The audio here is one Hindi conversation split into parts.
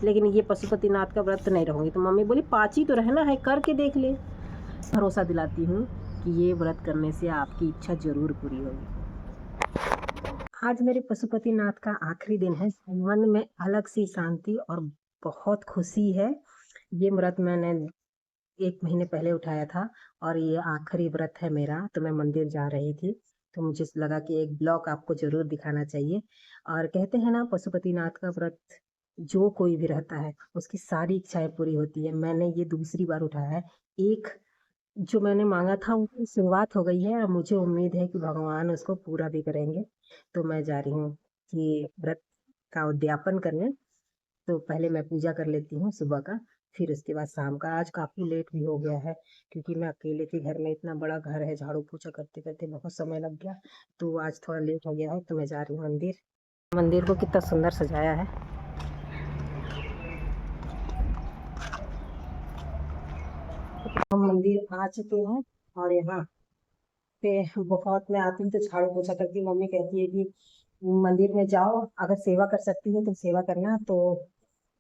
लेकिन ये पशुपतिनाथ का व्रत नहीं रहूँगी। तो मम्मी बोली 5 ही तो रहना है, करके देख ले। भरोसा दिलाती हूँ कि ये व्रत करने से आपकी इच्छा ज़रूर पूरी होगी। आज मेरे पशुपतिनाथ का आखिरी दिन है। मन में अलग सी शांति और बहुत खुशी है। ये व्रत मैंने 1 महीने पहले उठाया था और ये आखिरी व्रत है मेरा। तो मैं मंदिर जा रही थी, तो मुझे लगा कि एक ब्लॉग आपको ज़रूर दिखाना चाहिए। और कहते हैं ना, पशुपतिनाथ का व्रत जो कोई भी रहता है उसकी सारी इच्छाएं पूरी होती है। मैंने ये दूसरी बार उठाया है। एक जो मैंने मांगा था उसकी शुरुआत हो गई है और मुझे उम्मीद है कि भगवान उसको पूरा भी करेंगे। तो मैं जा रही हूँ कि व्रत का उद्यापन करने। तो पहले मैं पूजा कर लेती हूँ सुबह का, फिर उसके बाद शाम का। आज काफ़ी लेट भी हो गया है क्योंकि मैं अकेले थी घर में। इतना बड़ा घर है, झाड़ू पोछा करते करते बहुत समय लग गया। तो आज थोड़ा लेट हो गया है, तो मैं जा रही हूँ मंदिर। मंदिर को कितना सुंदर सजाया है। हम मंदिर आ चुके हैं और यहाँ पे बहुत, मैं आती हूँ तो झाड़ू पोछा करती हूँ। मम्मी कहती है कि मंदिर में जाओ, अगर सेवा कर सकती हो तो सेवा करना। तो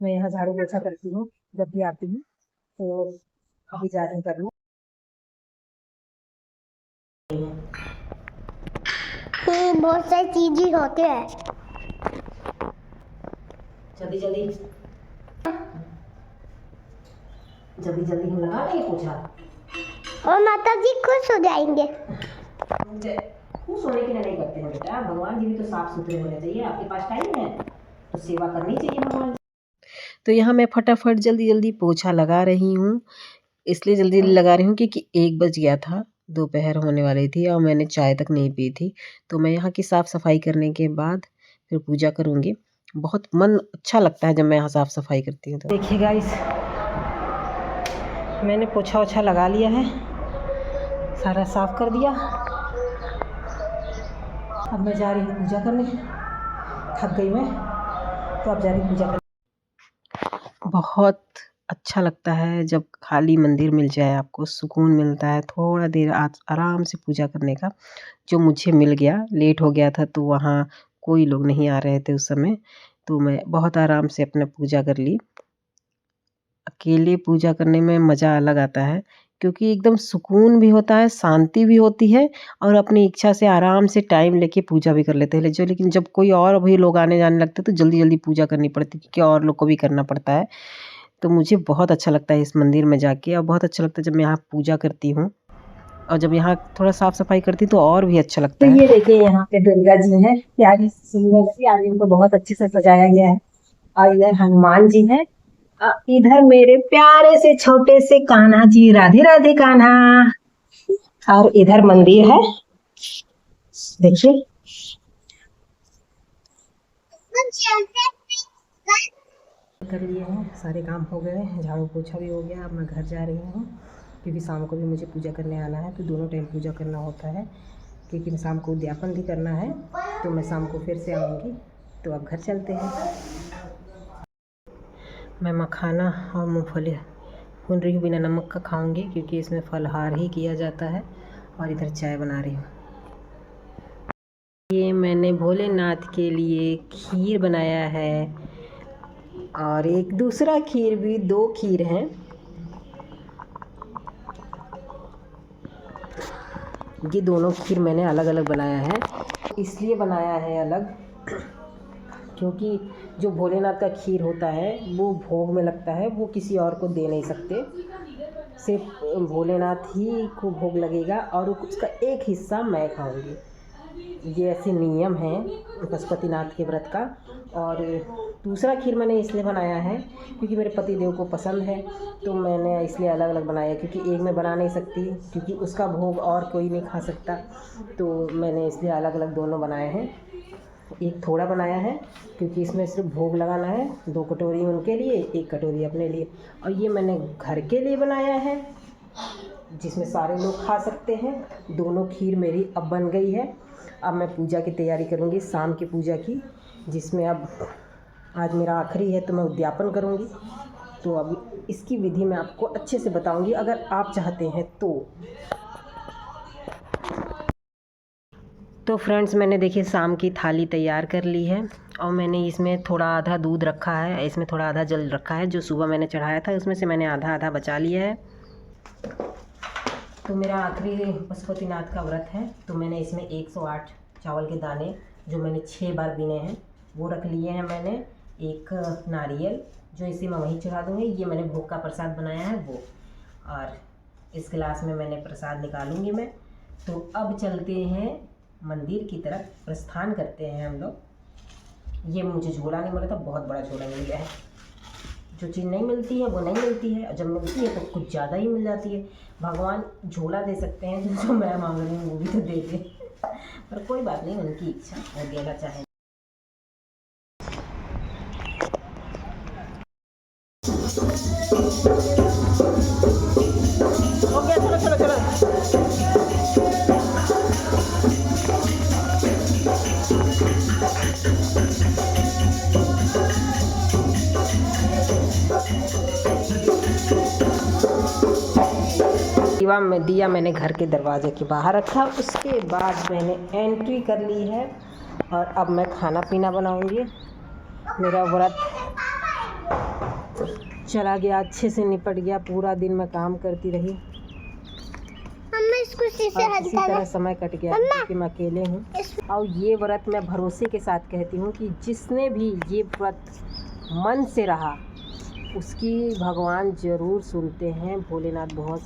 मैं यहाँ झाड़ू पोछा करती हूँ जब भी आती हूँ। तो अभी जा रही हूँ करने। बहुत सारी चीजें होते हैं। जल्दी जल्दी जल्दी जल्दी हम लगा देंगे पोछा और माता जी खुश हो जाएंगे। खुश होने के लिए नहीं करते हैं बेटा, भगवान जी भी तो साफ सुथरे होने चाहिए। आपके पास टाइम है तो सेवा करनी चाहिए भगवान। तो यहाँ मैं फटाफट जल्दी जल्दी पोछा लगा रही हूँ। इसलिए जल्दी लगा रही हूँ क्योंकि 1 बज गया था, दोपहर होने वाली थी और मैंने चाय तक नहीं पी थी। तो मैं यहाँ की साफ़ सफाई करने के बाद फिर पूजा करूँगी। बहुत मन अच्छा लगता है जब मैं यहाँ साफ़ सफाई करती हूँ। तो देखिए गाइस, मैंने पोछा ओछा लगा लिया है, सारा साफ कर दिया। अब मैं जा रही हूँ पूजा करने। थक गई मैं, तो अब जा रही हूँ पूजा करने। बहुत अच्छा लगता है जब खाली मंदिर मिल जाए, आपको सुकून मिलता है थोड़ा देर आराम से पूजा करने का, जो मुझे मिल गया। लेट हो गया था तो वहाँ कोई लोग नहीं आ रहे थे उस समय, तो मैं बहुत आराम से अपना पूजा कर ली। अकेले पूजा करने में मज़ा अलग आता है क्योंकि एकदम सुकून भी होता है, शांति भी होती है और अपनी इच्छा से आराम से टाइम लेके पूजा भी कर लेते हैं। लेकिन जब कोई और भी लोग आने जाने लगते हैं तो जल्दी जल्दी पूजा करनी पड़ती है क्योंकि और लोग को भी करना पड़ता है। तो मुझे बहुत अच्छा लगता है इस मंदिर में जाके, और बहुत अच्छा लगता है जब मैं यहाँ पूजा करती हूँ और जब यहाँ थोड़ा साफ सफाई करती तो और भी अच्छा लगता है। तो ये देखिए, यहाँ पे दुर्गा जी है, प्यारी सुंदर सी। आज इनको बहुत अच्छे से सजाया गया है। और इधर हनुमान जी है, इधर मेरे प्यारे से छोटे से कान्हा जी, राधे राधे कान्हा। और इधर मंदिर है, देखिए। कर लिए हैं, सारे काम हो गए, झाड़ू पोछा भी हो गया। अब मैं घर जा रही हूँ क्योंकि शाम को भी मुझे पूजा करने आना है। तो दोनों टाइम पूजा करना होता है क्योंकि शाम को उद्यापन भी करना है। तो मैं शाम को फिर से आऊँगी। तो अब घर चलते हैं। मैं मखाना और मूँगफली भून रही हूँ, बिना नमक का खाऊंगी क्योंकि इसमें फलाहार ही किया जाता है। और इधर चाय बना रही हूँ। ये मैंने भोलेनाथ के लिए खीर बनाया है और एक दूसरा खीर भी, 2 खीर हैं। ये दोनों खीर मैंने अलग अलग बनाया है। इसलिए बनाया है अलग क्योंकि जो भोलेनाथ का खीर होता है वो भोग में लगता है, वो किसी और को दे नहीं सकते। सिर्फ भोलेनाथ ही को भोग लगेगा और उसका एक हिस्सा मैं खाऊंगी। ये ऐसे नियम है पशुपतिनाथ के व्रत का। और दूसरा खीर मैंने इसलिए बनाया है क्योंकि मेरे पति देव को पसंद है। तो मैंने इसलिए अलग अलग बनाया क्योंकि एक मैं बना नहीं सकती, क्योंकि उसका भोग और कोई नहीं खा सकता। तो मैंने इसलिए अलग अलग दोनों बनाए हैं। एक थोड़ा बनाया है क्योंकि इसमें सिर्फ भोग लगाना है, 2 कटोरी उनके लिए, 1 कटोरी अपने लिए। और ये मैंने घर के लिए बनाया है जिसमें सारे लोग खा सकते हैं। दोनों खीर मेरी अब बन गई है। अब मैं पूजा की तैयारी करूँगी, शाम की पूजा की, जिसमें अब आज मेरा आखिरी है तो मैं उद्यापन करूँगी। तो अब इसकी विधि मैं आपको अच्छे से बताऊँगी अगर आप चाहते हैं तो फ्रेंड्स, मैंने देखिए शाम की थाली तैयार कर ली है और मैंने इसमें थोड़ा आधा दूध रखा है, इसमें थोड़ा आधा जल रखा है जो सुबह मैंने चढ़ाया था, उसमें से मैंने आधा आधा बचा लिया है। तो मेरा आखिरी पशुपतिनाथ का व्रत है, तो मैंने इसमें 108 चावल के दाने जो मैंने 6 बार बीने हैं वो रख लिए हैं मैंने। एक नारियल जो इसे मैं वहीं चढ़ा दूँगी, ये मैंने भोग का प्रसाद बनाया है वो, और इस गिलास में मैंने प्रसाद निकालूंगी मैं। तो अब चलते हैं मंदिर की तरफ, प्रस्थान करते हैं हम लोग। ये मुझे झोला नहीं मिला था, बहुत बड़ा झोला मिल गया है। जो चीज़ नहीं मिलती है वो नहीं मिलती है, और जब मिलती है तो कुछ ज़्यादा ही मिल जाती है। भगवान झोला दे सकते हैं, जो मैं मांग रही हूँ वो भी तो दे दे, पर कोई बात नहीं, उनकी इच्छा, वो देना चाहे। हो गया, चलो चलो चलो। दिया मैंने घर के दरवाजे के बाहर रखा, उसके बाद मैंने एंट्री कर ली है और अब मैं खाना पीना बनाऊंगी। मेरा व्रत चला गया, अच्छे से निपट गया, पूरा दिन मैं काम करती रही इसको और इसी तरह समय कट गया क्योंकि मैं अकेले हूँ। और ये व्रत मैं भरोसे के साथ कहती हूँ कि जिसने भी ये व्रत मन से रहा उसकी भगवान ज़रूर सुनते हैं। भोलेनाथ बहुत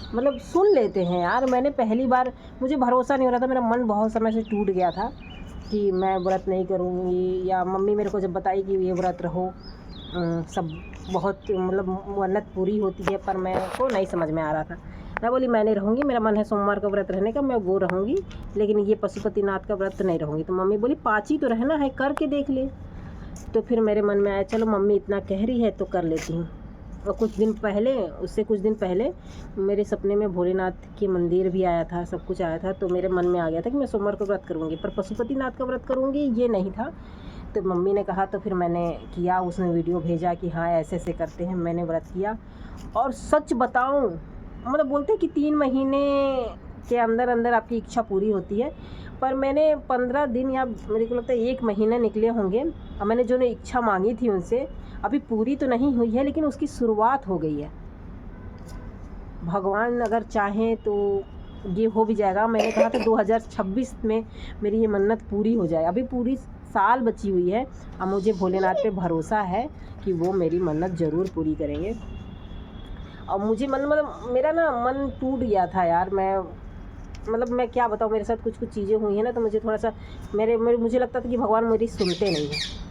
मतलब सुन लेते हैं यार। मैंने पहली बार, मुझे भरोसा नहीं हो रहा था, मेरा मन बहुत समय से टूट गया था कि मैं व्रत नहीं करूँगी, या मम्मी मेरे को जब बताई कि ये व्रत रहो, सब बहुत मतलब मन्नत पूरी होती है, पर मेरे को नहीं समझ में आ रहा था। मैं बोली मैं नहीं रहूँगी, मेरा मन है सोमवार का व्रत रहने का, मैं वो रहूँगी, लेकिन ये पशुपतिनाथ का व्रत नहीं रहूँगी। तो मम्मी बोली 5 ही तो रहना है, करके देख ले। तो फिर मेरे मन में आया चलो मम्मी इतना कह रही है तो कर लेती हूँ। और कुछ दिन पहले मेरे सपने में भोलेनाथ के मंदिर भी आया था, सब कुछ आया था, तो मेरे मन में आ गया था कि मैं सोमवार का व्रत करूँगी, पर पशुपतिनाथ का व्रत करूँगी ये नहीं था। तो मम्मी ने कहा तो फिर मैंने किया, उसने वीडियो भेजा कि हाँ ऐसे ऐसे करते हैं, मैंने व्रत किया। और सच बताऊँ, मतलब बोलते हैं कि 3 महीने के अंदर अंदर आपकी इच्छा पूरी होती है, पर मैंने 15 दिन या मेरे को लगता है 1 महीना निकले होंगे, और मैंने जो इच्छा मांगी थी उनसे अभी पूरी तो नहीं हुई है, लेकिन उसकी शुरुआत हो गई है। भगवान अगर चाहें तो ये हो भी जाएगा। मैंने कहा था 2026 में मेरी ये मन्नत पूरी हो जाए, अभी पूरी साल बची हुई है। अब मुझे भोलेनाथ पे भरोसा है कि वो मेरी मन्नत ज़रूर पूरी करेंगे। और मुझे मतलब मेरा ना मन टूट गया था यार। मैं क्या बताऊँ, मेरे साथ कुछ चीज़ें हुई हैं ना, तो मुझे थोड़ा सा मुझे लगता था कि भगवान मेरी सुनते नहीं हैं।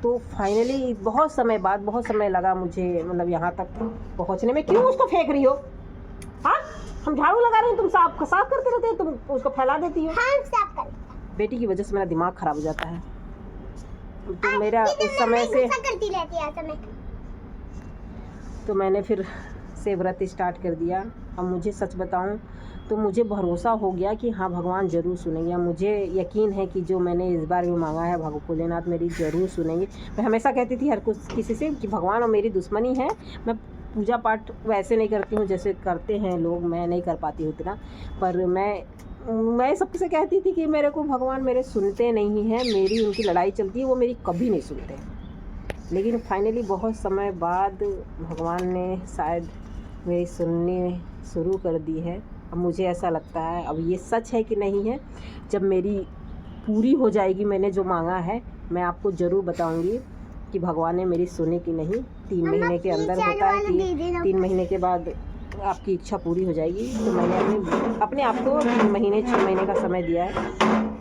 तो फाइनली बहुत समय लगा मुझे, मतलब यहाँ तक पहुँचने में। क्यों उसको फेंक रही हो? हाँ, हम झाड़ू लगा रहे हैं, तुम साफ करते रहते हो, तुम उसको फैला देती हो। हाँ, साफ कर। बेटी की वजह से मेरा दिमाग खराब हो जाता है। तो मेरा उस समय से करती रहती है समय। तो मैंने फिर से व्रत स्टार्ट कर दिया। अब मुझे सच बताऊं तो मुझे भरोसा हो गया कि हाँ भगवान ज़रूर सुनेंगे। मुझे यकीन है कि जो मैंने इस बार भी मांगा है भोलेनाथ मेरी ज़रूर सुनेंगे। मैं हमेशा कहती थी हर किसी से कि भगवान और मेरी दुश्मनी है। मैं पूजा पाठ वैसे नहीं करती हूँ जैसे करते हैं लोग, मैं नहीं कर पाती हूँ इतना, पर मैं सबसे कहती थी कि मेरे को भगवान मेरे सुनते नहीं हैं, मेरी उनकी लड़ाई चलती है, वो मेरी कभी नहीं सुनते। लेकिन फाइनली बहुत समय बाद भगवान ने शायद मेरी सुननी शुरू कर दी है। अब मुझे ऐसा लगता है, अब ये सच है कि नहीं है, जब मेरी पूरी हो जाएगी मैंने जो मांगा है, मैं आपको ज़रूर बताऊंगी कि भगवान ने मेरी सुनी कि नहीं। 3 महीने के अंदर होता है कि 3 महीने के बाद आपकी इच्छा पूरी हो जाएगी। तो मैंने अपने आप को 3 महीने 6 महीने का समय दिया है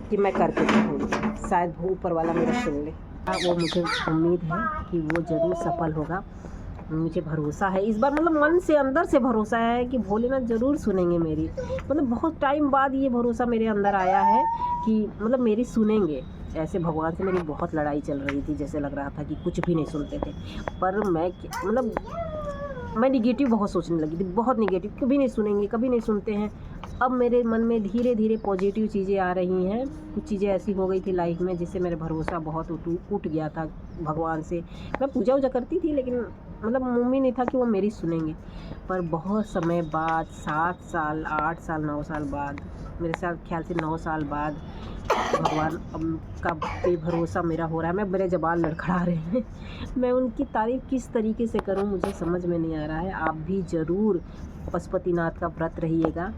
कि मैं करके देखूँगी, शायद ऊपर वाला मेरा सुन ले। वो मुझे उम्मीद है कि वो ज़रूर सफल होगा। मुझे भरोसा है इस बार, मतलब मन से अंदर से भरोसा है कि भोलेनाथ ज़रूर सुनेंगे मेरी। मतलब बहुत टाइम बाद ये भरोसा मेरे अंदर आया है कि मतलब मेरी सुनेंगे। ऐसे भगवान से मेरी बहुत लड़ाई चल रही थी, जैसे लग रहा था कि कुछ भी नहीं सुनते थे। पर मैं निगेटिव बहुत सोचने लगी थी, बहुत निगेटिव, कभी नहीं सुनेंगे, कभी नहीं सुनते हैं। अब मेरे मन में धीरे धीरे पॉजिटिव चीज़ें आ रही हैं। कुछ चीज़ें ऐसी हो गई थी लाइफ में जिससे मेरा भरोसा बहुत उठ गया था भगवान से। मैं पूजा करती थी, लेकिन मतलब मुँह में नहीं था कि वो मेरी सुनेंगे। पर बहुत समय बाद 7 साल 8 साल 9 साल बाद, मेरे साथ ख्याल से 9 साल बाद भगवान का बेभरोसा मेरा हो रहा है। मेरे ज़बान लड़खड़ा रहे हैं। मैं उनकी तारीफ़ किस तरीके से करूं, मुझे समझ में नहीं आ रहा है। आप भी ज़रूर पशुपतिनाथ का व्रत रहिएगा।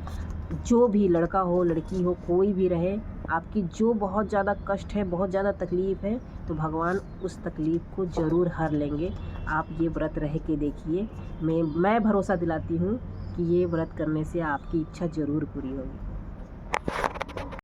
जो भी लड़का हो लड़की हो कोई भी रहे, आपकी जो बहुत ज़्यादा कष्ट है, बहुत ज़्यादा तकलीफ़ है, तो भगवान उस तकलीफ़ को ज़रूर हर लेंगे। आप ये व्रत रह के देखिए। मैं भरोसा दिलाती हूँ कि ये व्रत करने से आपकी इच्छा ज़रूर पूरी होगी।